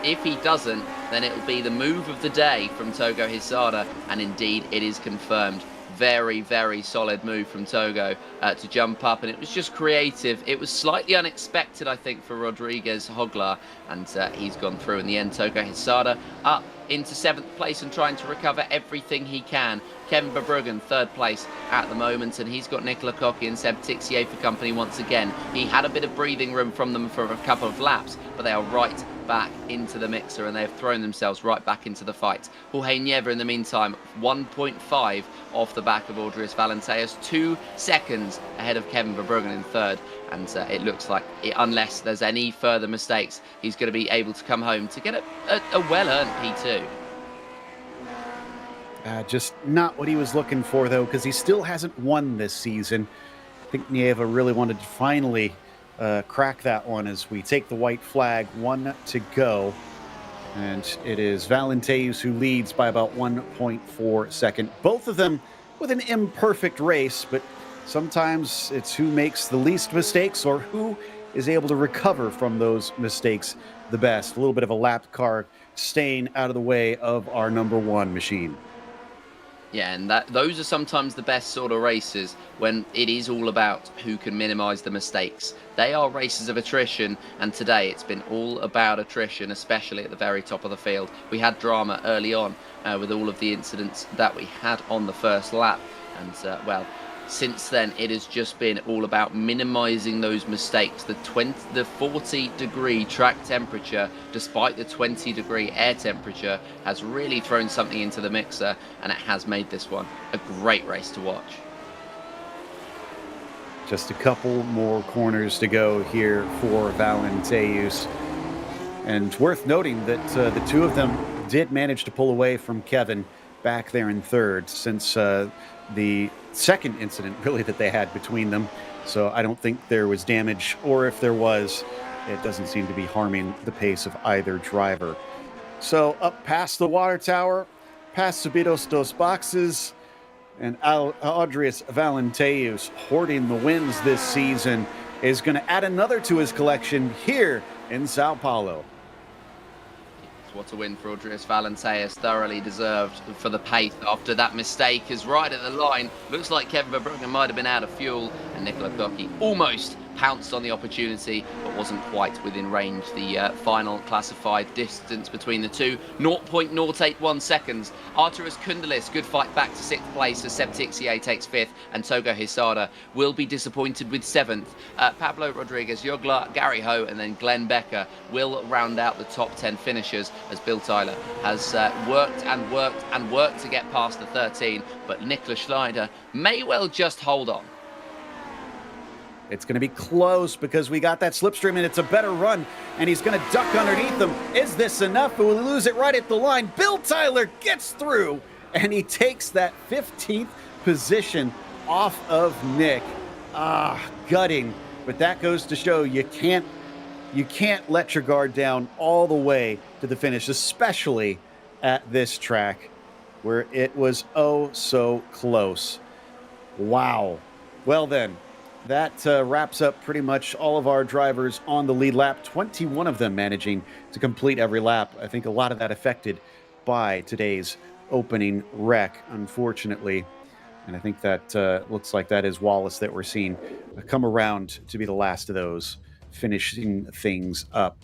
If he doesn't, then it will be the move of the day from Togo Hisada, and indeed it is confirmed. Very solid move from Togo to jump up, and it was just creative. It was slightly unexpected, I think, for Rodriguez Hoglar, and he's gone through in the end. Togo Hisada up into 7th place and trying to recover everything he can. Kevin Verbruggen, 3rd place at the moment, and he's got Nicola Cocchi and Seb Tixier for company once again. He had a bit of breathing room from them for a couple of laps, but they are right back into the mixer, and they've thrown themselves right back into the fight. Jorge Nieva, in the meantime, 1.5 off the back of Andres Valenteus, 2 seconds ahead of Kevin Verbruggen in 3rd, and it looks like, unless there's any further mistakes, he's going to be able to come home to get a well-earned P2. Just not what he was looking for, though, because he still hasn't won this season. I think Nieva really wanted to finally crack that one as we take the white flag, 1 to go. And it is Valenteus who leads by about 1.4 seconds. Both of them with an imperfect race, but sometimes it's who makes the least mistakes or who is able to recover from those mistakes the best. A little bit of a lapped car staying out of the way of our number 1 machine. Yeah, and those are sometimes the best sort of races when it is all about who can minimise the mistakes. They are races of attrition, and today it's been all about attrition, especially at the very top of the field. We had drama early on with all of the incidents that we had on the first lap, and well, since then it has just been all about minimizing those mistakes. The 40-degree track temperature, despite the 20-degree air temperature, has really thrown something into the mixer, and it has made this one a great race to watch. Just a couple more corners to go here for Valenteus, and worth noting that the two of them did manage to pull away from Kevin back there in third since the second incident really that they had between them. So I don't think there was damage, or if there was, it doesn't seem to be harming the pace of either driver. So up past the water tower, past Subidos dos Boxes, and Adrius Valenteus, hoarding the wins this season, is going to add another to his collection here in Sao Paulo. What a win for Adrius Valenteus, thoroughly deserved for the pace after that mistake. Is right at the line. Looks like Kevin Verbruggen might have been out of fuel, and Nicola Koki almost pounced on the opportunity, but wasn't quite within range. The final classified distance between the two, 0.081 seconds. Arturus Kundelis, good fight back to 6th place as Seb Tixier takes 5th, and Togo Hisada will be disappointed with 7th. Pablo Rodriguez, Jogla, Gary Ho, and then Glenn Becker will round out the top 10 finishers, as Bill Tyler has worked and worked and worked to get past the 13, but Nicola Schneider may well just hold on. It's going to be close because we got that slipstream, and it's a better run, and he's going to duck underneath them. Is this enough? We'll lose it right at the line. Bill Tyler gets through, and he takes that 15th position off of Nick. Gutting, but that goes to show you can't let your guard down all the way to the finish, especially at this track where it was oh so close. Wow. Well then, that wraps up pretty much all of our drivers on the lead lap, 21 of them managing to complete every lap. I think a lot of that affected by today's opening wreck, unfortunately. And I think that looks like that is Wallace that we're seeing come around to be the last of those, finishing things up.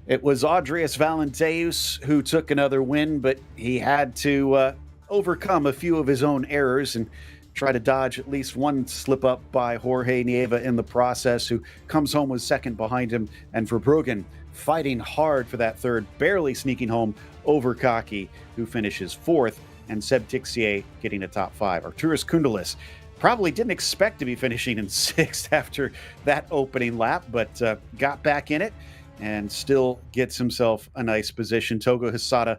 It was Adrius Valenteus who took another win, but he had to overcome a few of his own errors and try to dodge at least one slip up by Jorge Nieva in the process, who comes home with second behind him, and Verbruggen fighting hard for that third, barely sneaking home over Kaki, who finishes fourth, and Seb Tixier getting a top 5. Arturus Kundelis probably didn't expect to be finishing in 6th after that opening lap, but got back in it and still gets himself a nice position. Togo Hisada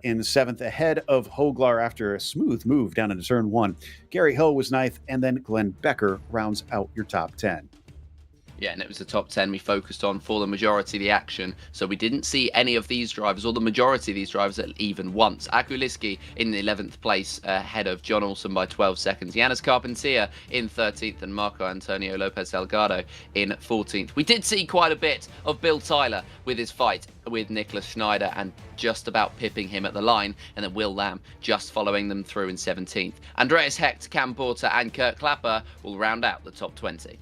in 7th, ahead of Hoglar after a smooth move down into turn 1. Gary Ho was 9th, and then Glenn Becker rounds out your top 10. Yeah, and it was the top 10 we focused on for the majority of the action. So we didn't see any of these drivers, or the majority of these drivers, even once. Akuliski in the 11th place, ahead of John Olsen by 12 seconds. Yanis Carpentier in 13th, and Marco Antonio Lopez Delgado in 14th. We did see quite a bit of Bill Tyler with his fight with Nicolas Schneider and just about pipping him at the line, and then Will Lamb just following them through in 17th. Andreas Hecht, Cam Porter, and Kurt Clapper will round out the top 20.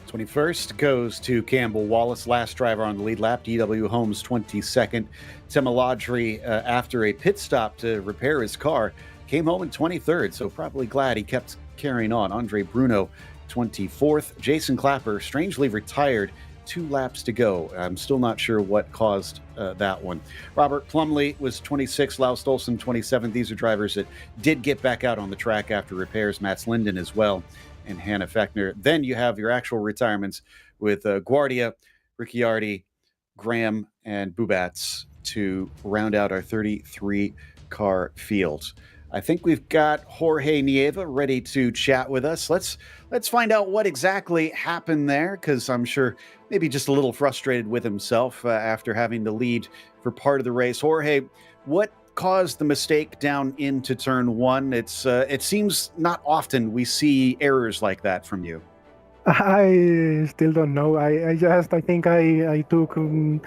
21st goes to Campbell Wallace, last driver on the lead lap. DW Holmes 22nd. Tim Aladri, after a pit stop to repair his car, came home in 23rd, so probably glad he kept carrying on. Andre Bruno 24th. Jason Clapper strangely retired, 2 laps to go. I'm still not sure what caused that one. Robert Plumley was 26th. Laus Stolson 27th. These are drivers that did get back out on the track after repairs. Mats Linden as well, and Hannah Fechner. Then you have your actual retirements with Guardia, Ricciardi, Graham, and Bubats to round out our 33-car field. I think we've got Jorge Nieva ready to chat with us. Let's find out what exactly happened there, because I'm sure maybe just a little frustrated with himself after having to lead for part of the race. Jorge, what caused the mistake down into turn 1? It seems not often we see errors like that from you. I still don't know. I think I took too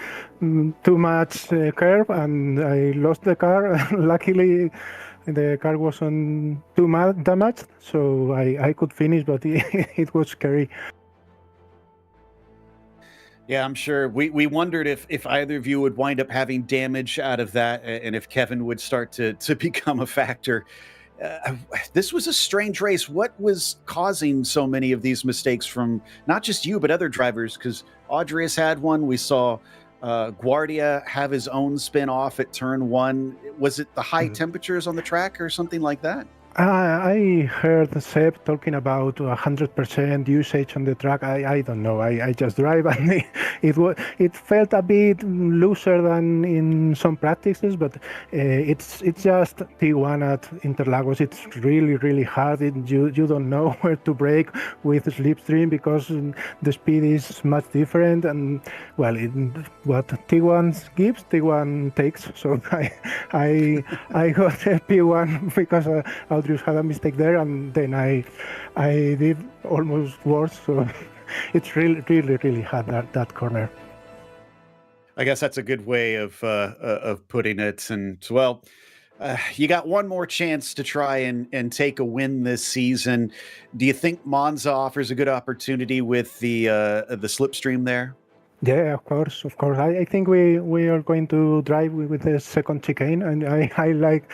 much curve, and I lost the car. Luckily, the car wasn't too damaged, so I could finish, but it was scary. Yeah, I'm sure. We wondered if either of you would wind up having damage out of that, and if Kevin would start to become a factor. This was a strange race. What was causing so many of these mistakes from not just you, but other drivers? Because Audrius had one. We saw Guardia have his own spin off at turn one. Was it the high temperatures on the track or something like that? I heard Seb talking about 100% usage on the track. I don't know. I just drive, and it felt a bit looser than in some practices, but it's just T1 at Interlagos. It's really hard. You don't know where to brake with slipstream because the speed is much different. And well, what T1 gives, T1 takes. So I got P1 because Audrius had a mistake there, and then I did almost worse. So it's really hard that corner. I guess that's a good way of putting it. And well, you got one more chance to try and take a win this season. Do you think Monza offers a good opportunity with the slipstream there? Yeah, of course. I think we are going to drive with the second chicane, and I like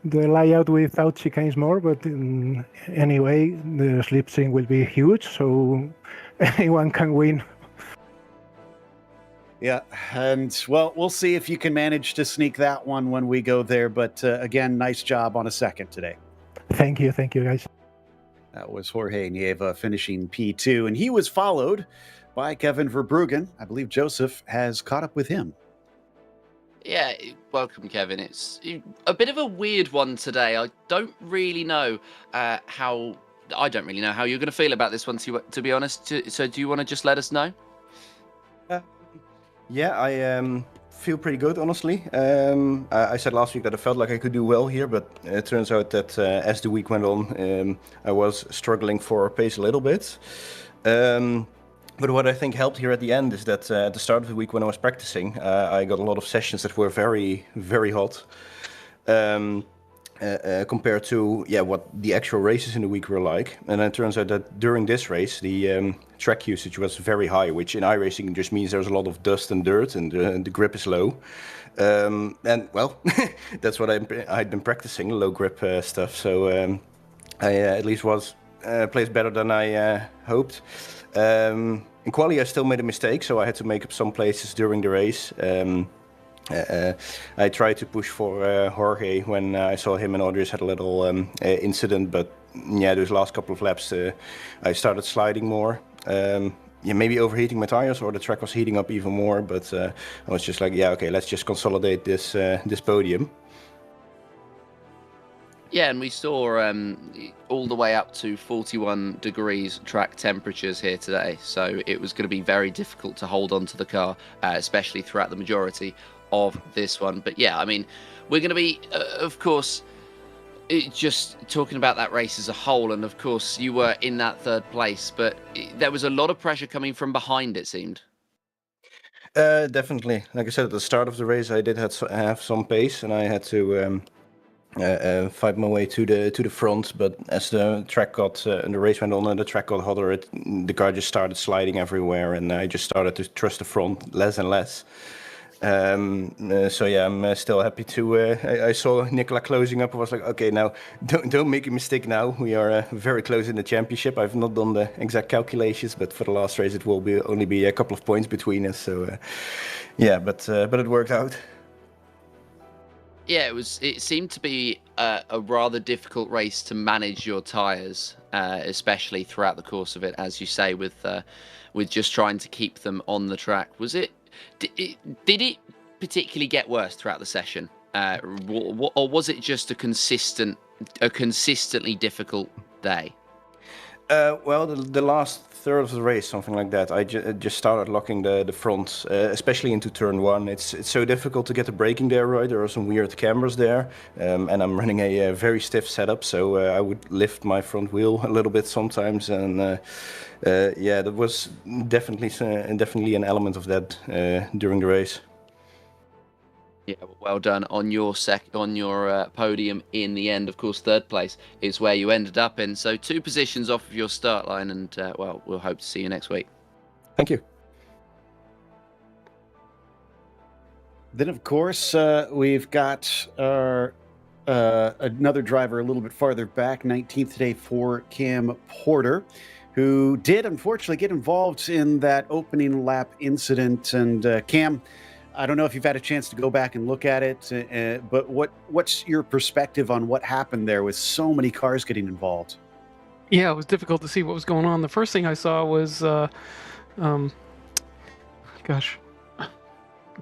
the layout without chicanes more, but anyway, the slipstream will be huge, so anyone can win. Yeah, and well, we'll see if you can manage to sneak that one when we go there. But again, nice job on a second today. Thank you, guys. That was Jorge Nieva finishing P2, and he was followed by Kevin Verbruggen. I believe Joseph has caught up with him. Yeah, welcome, Kevin. It's a bit of a weird one today. I don't really know how you're going to feel about this one, to be honest. So do you want to just let us know? Yeah, I feel pretty good, honestly. I said last week that I felt like I could do well here, but it turns out that as the week went on, I was struggling for pace a little bit. But what I think helped here at the end is that at the start of the week when I was practicing, I got a lot of sessions that were very hot. Compared to what the actual races in the week were like. And then it turns out that during this race, the track usage was very high, which in iRacing just means there's a lot of dust and dirt, and the grip is low. And well, that's what I'd been practicing, low grip stuff. So I at least was placed better than I hoped. In quali, I still made a mistake, so I had to make up some places during the race. I tried to push for Jorge when I saw him and Audrius had a little incident, but those last couple of laps I started sliding more. Maybe overheating my tires, or the track was heating up even more, but I was just like, okay, let's just consolidate this podium. Yeah, and we saw all the way up to 41 degrees track temperatures here today, so it was going to be very difficult to hold on to the car, especially throughout the majority of this one. But yeah, I mean, we're going to be, of course, just talking about that race as a whole, and of course you were in that third place, but there was a lot of pressure coming from behind, it seemed. Definitely. Like I said, at the start of the race, I did have some pace, and I had to fight my way to the front. But as the track got and the race went on and the track got hotter, the car just started sliding everywhere, and I just started to trust the front less and less. So yeah, I'm still happy to. I saw Nicola closing up. I was like, okay, now don't make a mistake. Now we are very close in the championship. I've not done the exact calculations, but for the last race, it will only be a couple of points between us. So but it worked out. Yeah, it seemed to be a rather difficult race to manage your tyres, especially throughout the course of it, as you say, with just trying to keep them on the track. Did it particularly get worse throughout the session, or was it just a consistently difficult day? Well, the last third of the race, something like that, I just started locking the front, especially into turn one. It's so difficult to get the braking there right. There are some weird cameras there, and I'm running a very stiff setup, so I would lift my front wheel a little bit sometimes, and that was definitely an element of that during the race. Yeah, well done on your podium in the end. Of course, third place is where you ended up in. So 2 positions off of your start line, and well, we'll hope to see you next week. Thank you. Then, of course, we've got our another driver a little bit farther back, 19th today for Cam Porter, who did unfortunately get involved in that opening lap incident. And Cam, I don't know if you've had a chance to go back and look at it, but what's your perspective on what happened there with so many cars getting involved? Yeah, it was difficult to see what was going on. The first thing I saw was, gosh,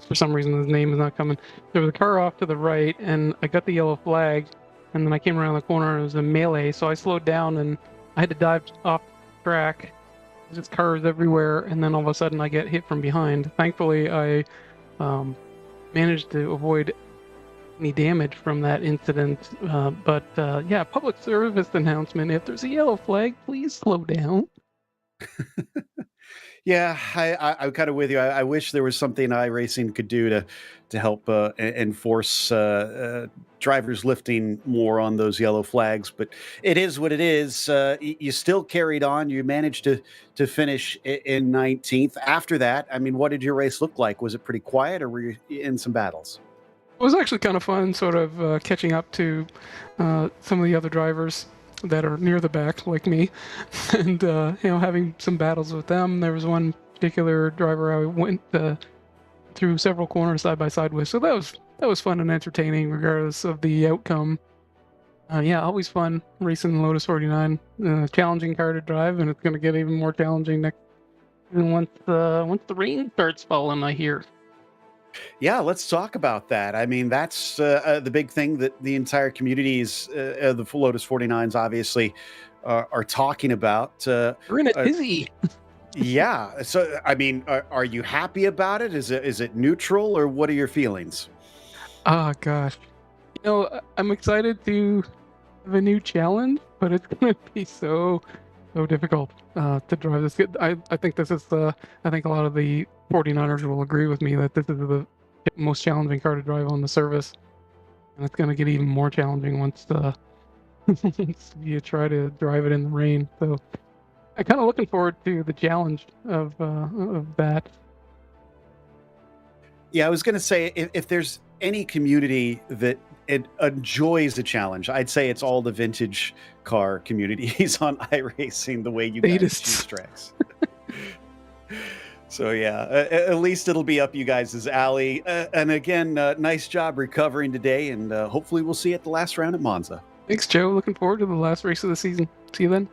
for some reason his name is not coming. There was a car off to the right, and I got the yellow flag, and then I came around the corner, and it was a melee, so I slowed down, and I had to dive off track. There's just cars everywhere, and then all of a sudden I get hit from behind. Thankfully, I managed to avoid any damage from that incident. But yeah, public service announcement: if there's a yellow flag, please slow down. Yeah, I'm kind of with you. I wish there was something iRacing could do to help enforce drivers lifting more on those yellow flags. But it is what it is. You still carried on. You managed to finish in 19th. After that, I mean, what did your race look like? Was it pretty quiet, or were you in some battles? It was actually kind of fun, sort of catching up to some of the other drivers that are near the back, like me, and having some battles with them. There was one particular driver I went through several corners side by side with, so that was fun and entertaining, regardless of the outcome. Yeah, always fun racing the Lotus 49. Challenging car to drive, and it's going to get even more challenging next once the rain starts falling, I hear. Yeah, let's talk about that. I mean, that's the big thing that the entire communities, the Lotus 49s, obviously, are talking about. We're in a tizzy. Yeah. So, I mean, are you happy about it? Is it neutral, or what are your feelings? Oh, gosh. I'm excited to have a new challenge, but it's going to be so difficult to drive this. I think this is I think a lot of the 49ers will agree with me that this is the most challenging car to drive on the service, and it's going to get even more challenging once you try to drive it in the rain. So I'm kind of looking forward to the challenge of that. Yeah, I was going to say, if there's any community that it enjoys the challenge, I'd say it's all the vintage car communities on iRacing, the way you guys choose tracks. So yeah, at least it'll be up you guys' alley. And again, nice job recovering today, and hopefully we'll see you at the last round at Monza. Thanks, Joe. Looking forward to the last race of the season. See you then.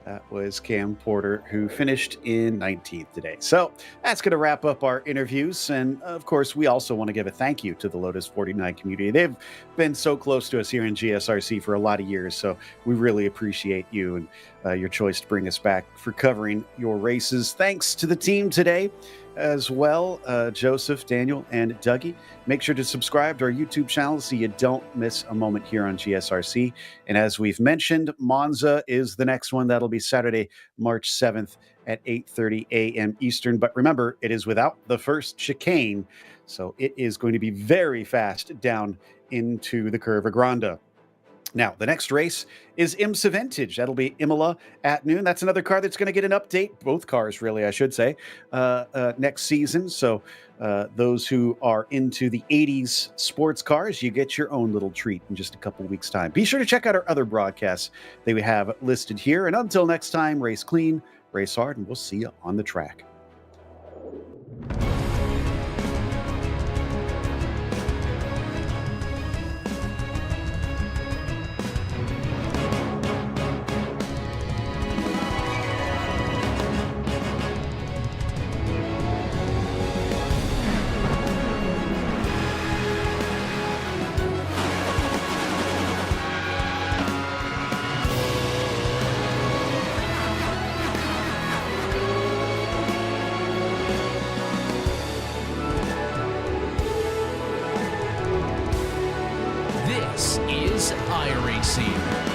That was Cam Porter, who finished in 19th today. So that's going to wrap up our interviews. And of course, we also want to give a thank you to the Lotus 49 community. They've been so close to us here in GSRC for a lot of years. So we really appreciate you and your choice to bring us back for covering your races. Thanks to the team today as well, Joseph, Daniel, and Dougie. Make sure to subscribe to our YouTube channel so you don't miss a moment here on GSRC. And as we've mentioned, Monza is the next one. That'll be Saturday, March 7th at 8:30 a.m. Eastern. But remember, it is without the first chicane, so it is going to be very fast down into the Curva Grande. Now, the next race is IMSA Vintage. That'll be Imola at noon. That's another car that's going to get an update. Both cars, really, I should say, next season. So those who are into the 80s sports cars, you get your own little treat in just a couple weeks' time. Be sure to check out our other broadcasts that we have listed here. And until next time, race clean, race hard, and we'll see you on the track. This is iRacing.